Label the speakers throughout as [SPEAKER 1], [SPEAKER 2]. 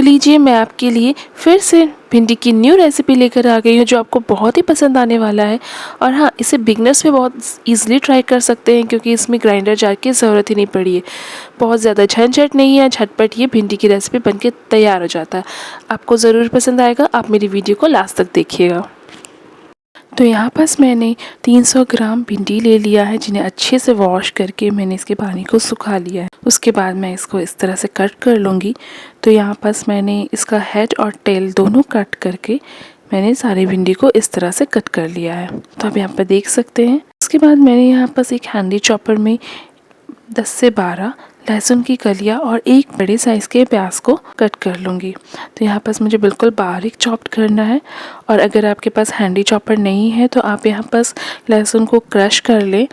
[SPEAKER 1] तो लीजिए, मैं आपके लिए फिर से भिंडी की न्यू रेसिपी लेकर आ गई हूँ जो आपको बहुत ही पसंद आने वाला है। और हाँ, इसे बिगनर्स भी बहुत ईज़िली ट्राई कर सकते हैं क्योंकि इसमें ग्राइंडर जार की ज़रूरत ही नहीं पड़ी है। बहुत ज़्यादा झंझट नहीं है, झटपट ये भिंडी की रेसिपी बनके तैयार हो जाता है। आपको ज़रूर पसंद आएगा, आप मेरी वीडियो को लास्ट तक देखिएगा। तो यहाँ पास मैंने 300 ग्राम भिंडी ले लिया है, जिन्हें अच्छे से वॉश करके मैंने इसके पानी को सुखा लिया है। उसके बाद मैं इसको इस तरह से कट कर लूँगी। तो यहाँ पास मैंने इसका हेड और टेल दोनों कट करके मैंने सारी भिंडी को इस तरह से कट कर लिया है। तो आप यहाँ पर देख सकते हैं। उसके बाद मैंने यहाँ पास एक हैंडी चॉपर में 10 से 12 लहसुन की कलियाँ और एक बड़े साइज़ के प्याज को कट कर लूँगी। तो यहाँ पास मुझे बिल्कुल बारीक चॉप्ड करना है। और अगर आपके पास हैंडी चॉपर नहीं है तो आप यहाँ पास लहसुन को क्रश कर लें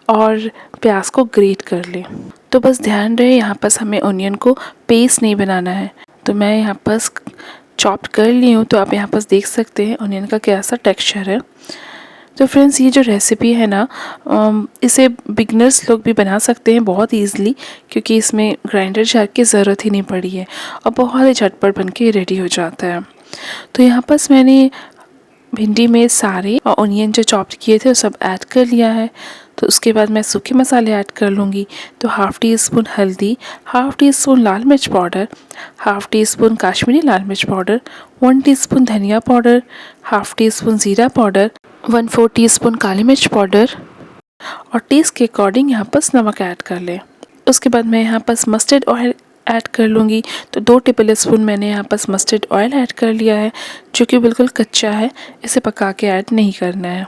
[SPEAKER 1] और प्याज को ग्रेट कर लें। तो बस ध्यान रहे, यहाँ पास हमें ऑनियन को पेस्ट नहीं बनाना है। तो मैं यहाँ पास चॉप्ड कर ली हूँ। तो आप यहाँ पास देख सकते हैं ऑनियन का कैसा टेक्स्चर है। तो फ्रेंड्स, ये जो रेसिपी है ना, इसे बिगनर्स लोग भी बना सकते हैं बहुत ईज़िली क्योंकि इसमें ग्राइंडर जार की ज़रूरत ही नहीं पड़ी है और बहुत ही झटपट बन के रेडी हो जाता है। तो यहाँ पास मैंने भिंडी में सारे ऑनियन जो चॉप्ड किए थे वो सब ऐड कर लिया है। तो उसके बाद मैं सूखे मसाले ऐड कर लूँगी। तो हाफ़ टी स्पून हल्दी, हाफ़ टी स्पून लाल मिर्च powder, half teaspoon Kashmiri लाल मिर्च पाउडर, 1 टीस्पून धनिया पाउडर, हाफ़ टी स्पून ज़ीरा पाउडर, 1/4 टीस्पून काली मिर्च पाउडर और टेस्ट के अकॉर्डिंग यहाँ पर नमक ऐड कर लें। उसके बाद मैं यहाँ पर मस्टर्ड ऑयल ऐड कर लूँगी। तो 2 टेबल स्पून मैंने यहाँ पर मस्टर्ड ऑयल ऐड कर लिया है, जो कि बिल्कुल कच्चा है, इसे पका के ऐड नहीं करना है।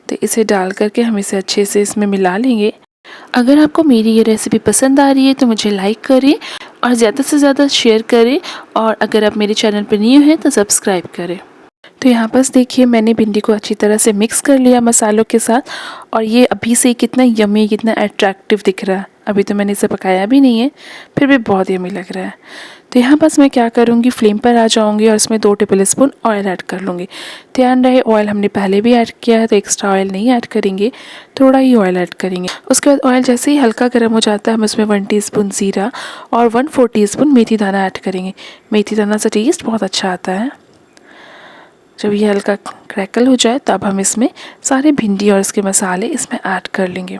[SPEAKER 1] तो इसे डाल करके हम इसे अच्छे से इसमें मिला लेंगे। अगर आपको मेरी ये रेसिपी पसंद आ रही है तो मुझे लाइक करें और ज़्यादा से ज़्यादा शेयर करें, और अगर आप मेरे चैनल पर न्यू हैं तो सब्सक्राइब करें। तो यहाँ पर देखिए, मैंने भिंडी को अच्छी तरह से मिक्स कर लिया मसालों के साथ, और ये अभी से कितना यम्मी, कितना अट्रैक्टिव दिख रहा है। अभी तो मैंने इसे पकाया भी नहीं है, फिर भी बहुत यम्मी लग रहा है। तो यहाँ बस मैं क्या करूँगी, फ्लेम पर आ जाऊँगी और इसमें 2 टेबल स्पून ऑयल ऐड कर लूँगी। ध्यान रहे, ऑयल हमने पहले भी ऐड किया है तो एक्स्ट्रा ऑयल नहीं ऐड करेंगे, थोड़ा ही ऑयल ऐड करेंगे। उसके बाद ऑयल जैसे ही हल्का गर्म हो जाता है, हम इसमें 1 टीस्पून ज़ीरा और 1/4 टीस्पून मेथी दाना ऐड करेंगे। मेथी दाना से टेस्ट बहुत अच्छा आता है। जब ये हल्का क्रैकल हो जाए तब हम इसमें सारे भिंडी और इसके मसाले इसमें ऐड कर लेंगे।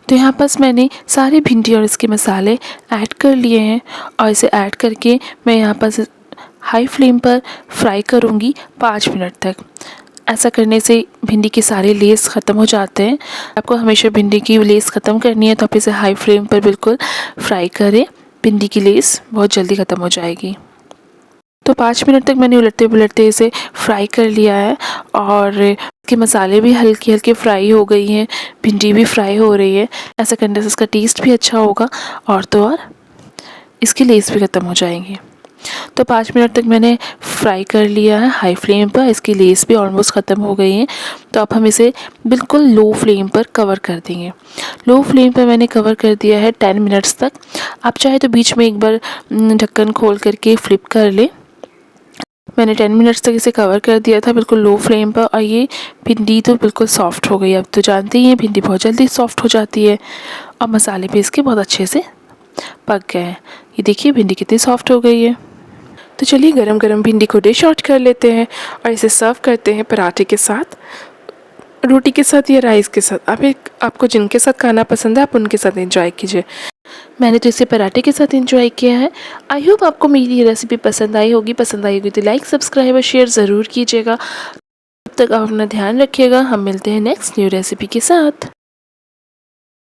[SPEAKER 1] तो यहाँ पास मैंने सारे भिंडी और इसके मसाले ऐड कर लिए हैं और इसे ऐड करके मैं यहाँ पास हाई फ्लेम पर फ्राई करूँगी 5 मिनट तक। ऐसा करने से भिंडी के सारे लेस ख़त्म हो जाते हैं। आपको हमेशा भिंडी की लेस ख़त्म करनी है तो आप इसे हाई फ्लेम पर बिल्कुल फ्राई करें। भिंडी की लेस बहुत जल्दी ख़त्म हो जाएगी। तो 5 मिनट तक मैंने उलटते पुलटते इसे फ्राई कर लिया है और इसके मसाले भी हल्के हल्के फ्राई हो गई हैं, भिंडी भी फ्राई हो रही है। ऐसा करने से इसका टेस्ट भी अच्छा होगा और तो और इसकी लेस भी ख़त्म हो जाएंगी। तो 5 मिनट तक मैंने फ्राई कर लिया है हाई फ्लेम पर, इसकी लेस भी ऑलमोस्ट ख़त्म हो गई है। तो अब हम इसे बिल्कुल लो फ्लेम पर कवर कर देंगे। लो फ्लेम पर मैंने कवर कर दिया है 10 मिनट्स तक। आप चाहे तो बीच में एक बार ढक्कन खोल करके फ्लिप कर लें। मैंने 10 मिनट्स तक इसे कवर कर दिया था बिल्कुल लो फ्लेम पर, और ये भिंडी तो बिल्कुल सॉफ्ट हो गई। अब तो जानते ही हैं भिंडी बहुत जल्दी सॉफ्ट हो जाती है, और मसाले भी इसके बहुत अच्छे से पक गए हैं। ये देखिए भिंडी कितनी सॉफ्ट हो गई है। तो चलिए गरम गरम भिंडी को डिश आउट कर लेते हैं और इसे सर्व करते हैं पराठे के साथ, रोटी के साथ या राइस के साथ। आपको जिनके साथ खाना पसंद है आप उनके साथ एंजॉय कीजिए। मैंने तो इसे पराठे के साथ एंजॉय किया है। आई होप आपको मेरी ये रेसिपी पसंद आई होगी। पसंद आई होगी तो लाइक सब्सक्राइब और शेयर ज़रूर कीजिएगा। तब तक आप अपना ध्यान रखिएगा। हम मिलते हैं नेक्स्ट न्यू रेसिपी के साथ।